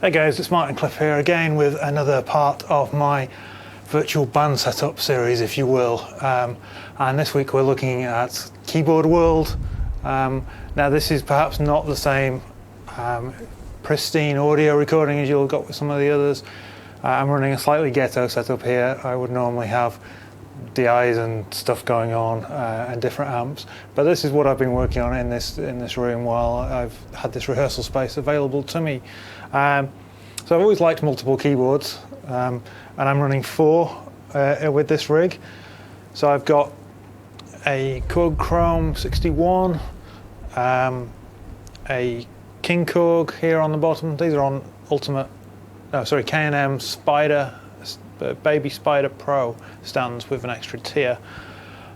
Hey guys, it's Martin Cliffe here again with another part of my virtual band setup series, if you will. And this week we're looking at Keyboard World. Now this is perhaps not the same pristine audio recording as you'll got with some of the others. I'm running a slightly ghetto setup here. I would normally have DIs and stuff going on and different amps, but this is what I've been working on in this room while I've had this rehearsal space available to me. So I've always liked multiple keyboards, and I'm running 4 with this rig. So I've got a Korg Chrome 61, a King Korg here on the bottom. These are on K&M Baby Spider Pro stands with an extra tier.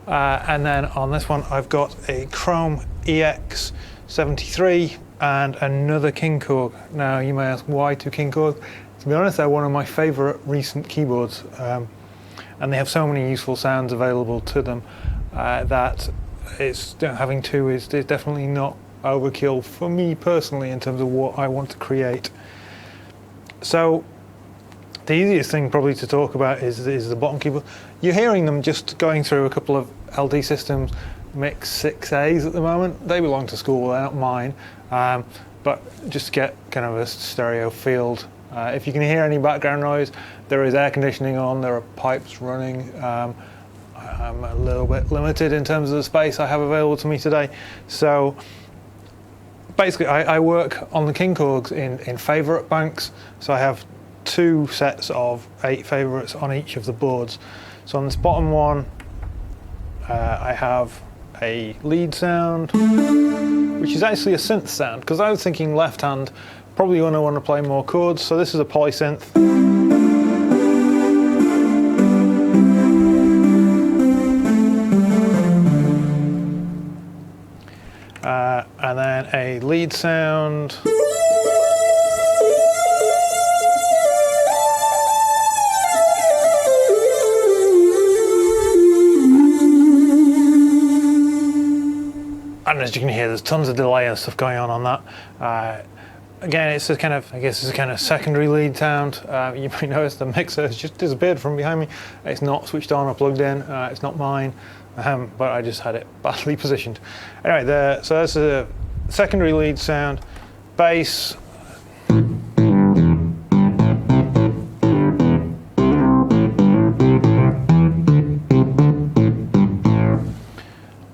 And then on this one I've got a Chrome EX73 and another King Korg. Now you may ask, why 2 King Korg? To be honest, they're one of my favourite recent keyboards, and they have so many useful sounds available to them that having 2 is definitely not overkill for me personally in terms of what I want to create. So the easiest thing probably to talk about is the bottom keyboard. You're hearing them just going through a couple of LD Systems Mix 6As at the moment. They belong to school, they're not mine, but just to get kind of a stereo field. If you can hear any background noise, there is air conditioning on, there are pipes running. I'm a little bit limited in terms of the space I have available to me today. So basically I work on the King Korgs in favourite banks. So I have 2 sets of 8 favourites on each of the boards. So on this bottom one, I have a lead sound, which is actually a synth sound, because I was thinking left hand, probably when I want to play more chords. So this is a polysynth. And then a lead sound. And as you can hear, there's tons of delay and stuff going on that. Again, it's a kind of, I guess it's a kind of secondary lead sound. You may notice the mixer has just disappeared from behind me. It's not switched on or plugged in. It's not mine, but I just had it badly positioned. Anyway, so that's a secondary lead sound. Bass.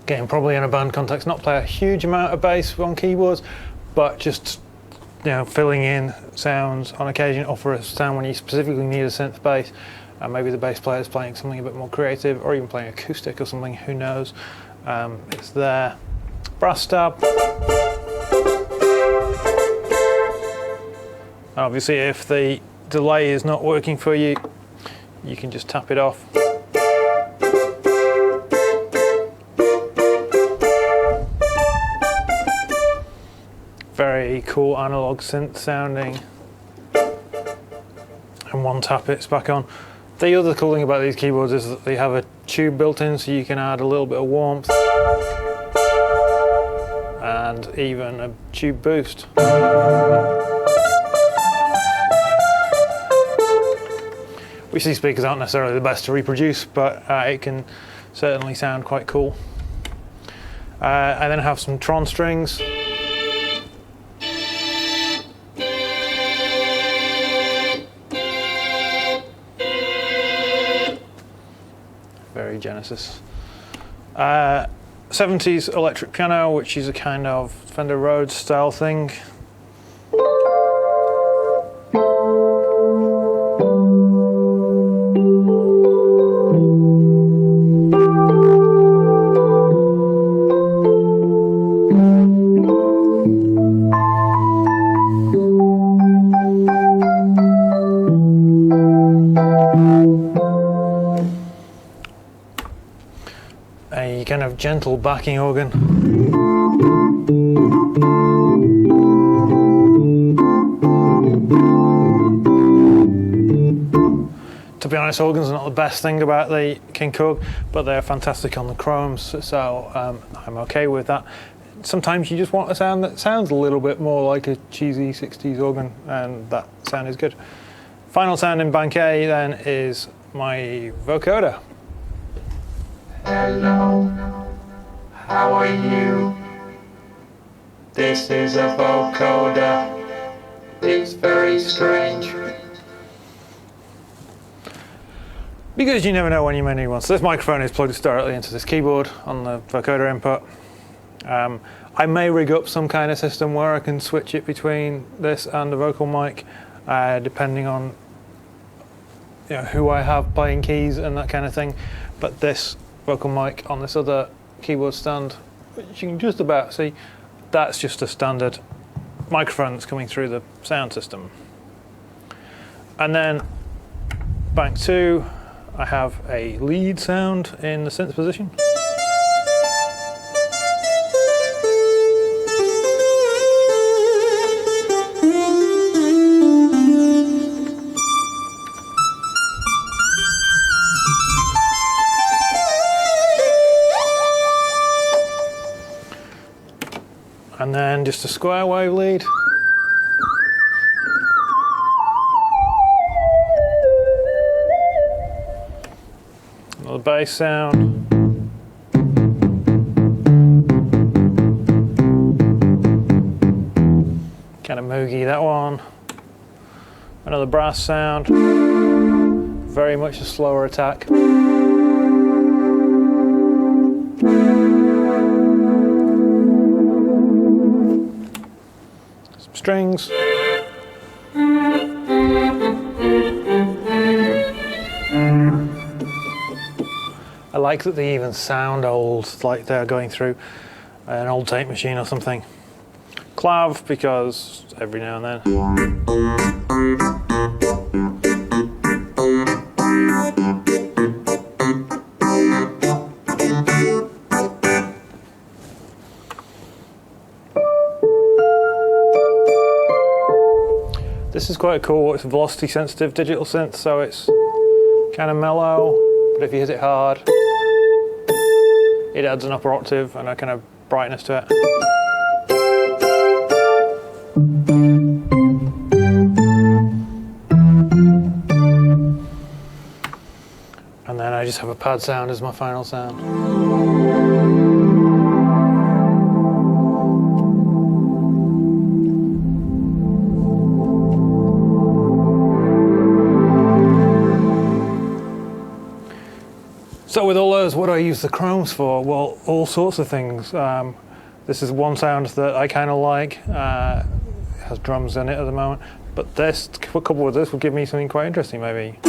Again, probably in a band context, not play a huge amount of bass on keyboards, but just filling in sounds on occasion, offer a sound when you specifically need a synth bass. Maybe the bass player is playing something a bit more creative, or even playing acoustic or something, who knows. It's there. Brass stab. Obviously, if the delay is not working for you, you can just tap it off. Very cool analog synth sounding. And one tap, it's back on. The other cool thing about these keyboards is that they have a tube built in, so you can add a little bit of warmth and even a tube boost. Which these speakers aren't necessarily the best to reproduce, but it can certainly sound quite cool. I then have some Tron strings. Very Genesis. 70s electric piano, which is a kind of Fender Rhodes style thing. A kind of gentle backing organ. To be honest, organs are not the best thing about the King Korg, but they're fantastic on the Kromes, so I'm okay with that. Sometimes you just want a sound that sounds a little bit more like a cheesy 60s organ, and that sound is good. Final sound in bank A then is my vocoder. Hello, how are you? This is a vocoder. It's very strange. Because you never know when you may need one. So this microphone is plugged directly into this keyboard on the vocoder input. I may rig up some kind of system where I can switch it between this and the vocal mic, depending on who I have playing keys and that kind of thing. But this vocal mic on this other keyboard stand, which you can just about see, that's just a standard microphone that's coming through the sound system. And then bank 2, I have a lead sound in the synth position. And then just a square wave lead. Another bass sound. Kind of moogie, that one. Another brass sound. Very much a slower attack. Strings. I like that they even sound old, like they're going through an old tape machine or something. Clav, because every now and then. This is quite cool. It's a velocity sensitive digital synth, so it's kind of mellow, but if you hit it hard, it adds an upper octave and a kind of brightness to it. And then I just have a pad sound as my final sound. So with all those, what do I use the Kromes for? Well, all sorts of things. This is one sound that I kind of like. It has drums in it at the moment. But this, coupled with this, will give me something quite interesting maybe.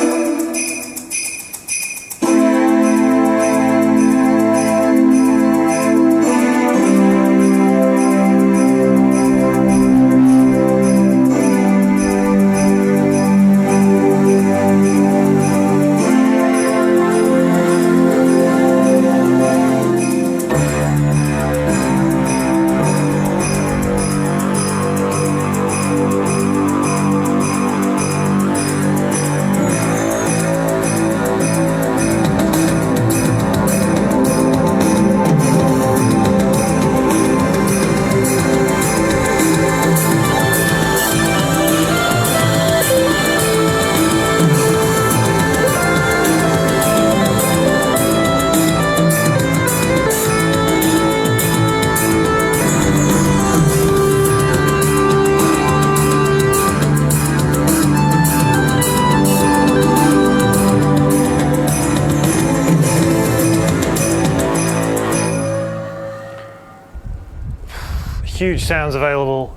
Huge sounds available.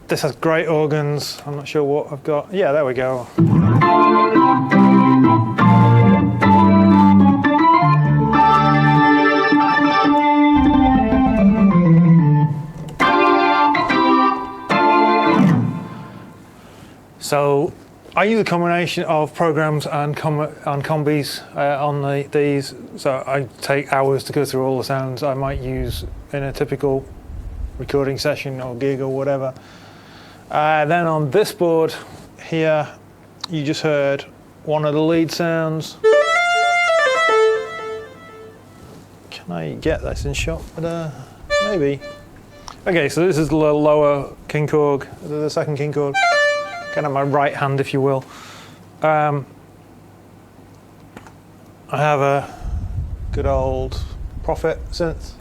This has great organs. I'm not sure what I've got. Yeah, there we go. So I use a combination of programs and combis on these. So I take hours to go through all the sounds I might use in a typical recording session or gig or whatever. Then on this board here, you just heard one of the lead sounds. Can I get this in shot? Maybe. Okay, so this is the lower King Korg, the second King Korg. kind of my right hand, if you will. I have a good old Prophet synth.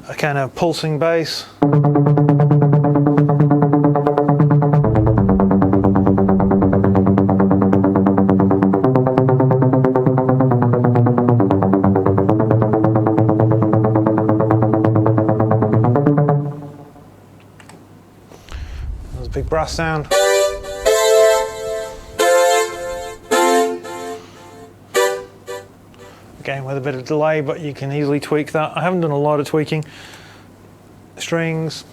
A kind of pulsing bass. There's a big brass sound. Again, with a bit of delay, but you can easily tweak that. I haven't done a lot of tweaking. Strings.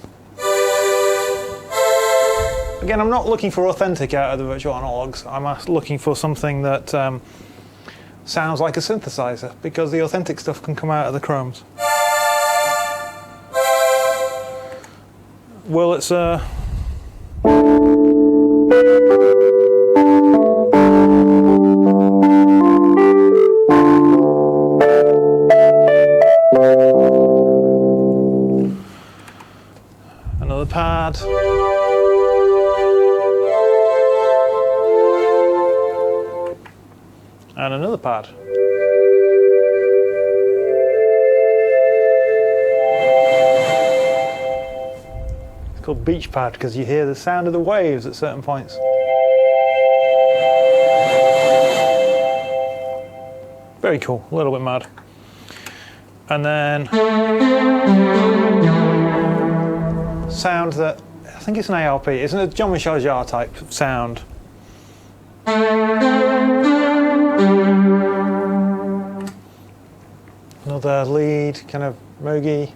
Again, I'm not looking for authentic out of the virtual analogs. I'm looking for something that sounds like a synthesizer, because the authentic stuff can come out of the Kromes. Well, it's another pad. And another pad. It's called beach pad because you hear the sound of the waves at certain points. Very cool, a little bit mad. And then sound that, I think it's an ARP, it's a Jean-Michel Jarre type sound. Another lead, kind of moogie.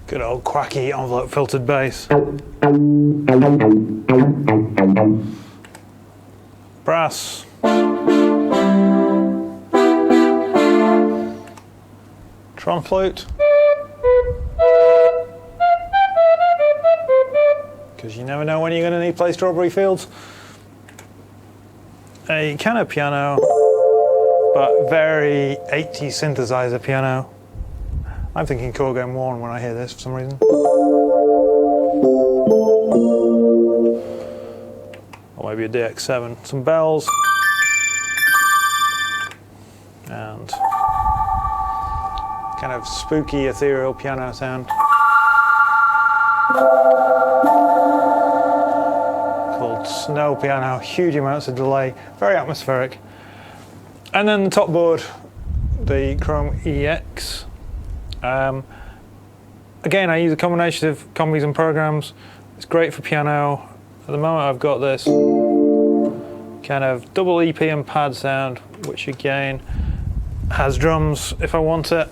Good old quacky envelope filtered bass. Brass. Tron flute. Because you never know when you're going to need to play Strawberry Fields. A kind of piano, but very 80s synthesizer piano. I'm thinking Korg M1 when I hear this for some reason. Or maybe a DX7. Some bells. And kind of spooky, ethereal piano sound. Called Snow Piano. Huge amounts of delay. Very atmospheric. And then the top board, the Chrome EX. Again, I use a combination of combis and programs. It's great for piano. At the moment I've got this kind of double EP and pad sound, which again has drums if I want it.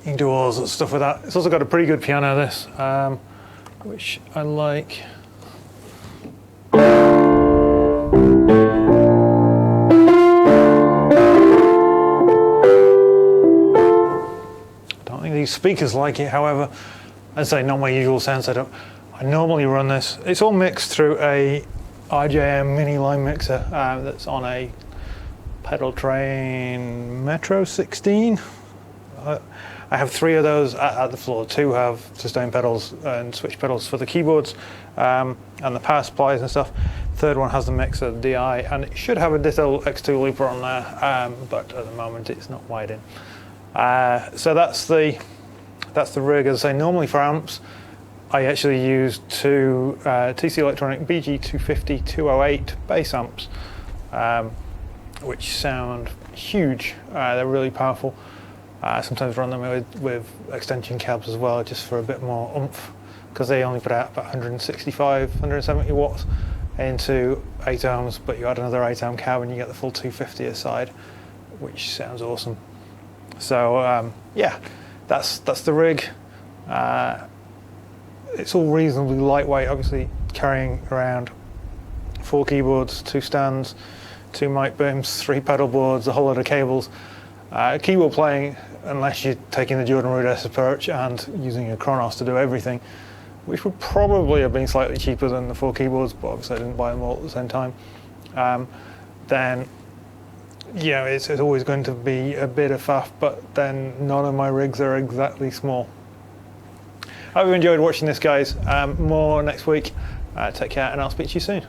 You can do all sorts of stuff with that. It's also got a pretty good piano, this, which I like. I don't think these speakers like it, however. I'd say not my usual sound setup. I normally run this. It's all mixed through a RJM mini line mixer that's on a pedal train Metro 16. I have 3 of those at the floor. 2 have sustain pedals and switch pedals for the keyboards and the power supplies and stuff. Third one has the mixer, the DI, and it should have a Ditto X2 looper on there, but at the moment it's not wired in. So that's the rig. As I say, normally for amps, I actually use 2 TC Electronic BG250 208 bass amps, which sound huge. They're really powerful. Sometimes run them with extension cabs as well, just for a bit more oomph, because they only put out about 165, 170 watts into 8 ohms, but you add another 8 ohm cab and you get the full 250 aside, which sounds awesome. So yeah, that's the rig. It's all reasonably lightweight, obviously carrying around 4 keyboards, 2 stands, 2 mic booms, 3 pedal boards, a whole lot of cables. Keyboard playing, unless you're taking the Jordan Rudess approach and using a Kronos to do everything, which would probably have been slightly cheaper than the 4 keyboards, but obviously I didn't buy them all at the same time, then you know, it's always going to be a bit of faff, but then none of my rigs are exactly small. I hope you enjoyed watching this, guys. More next week. Take care, and I'll speak to you soon.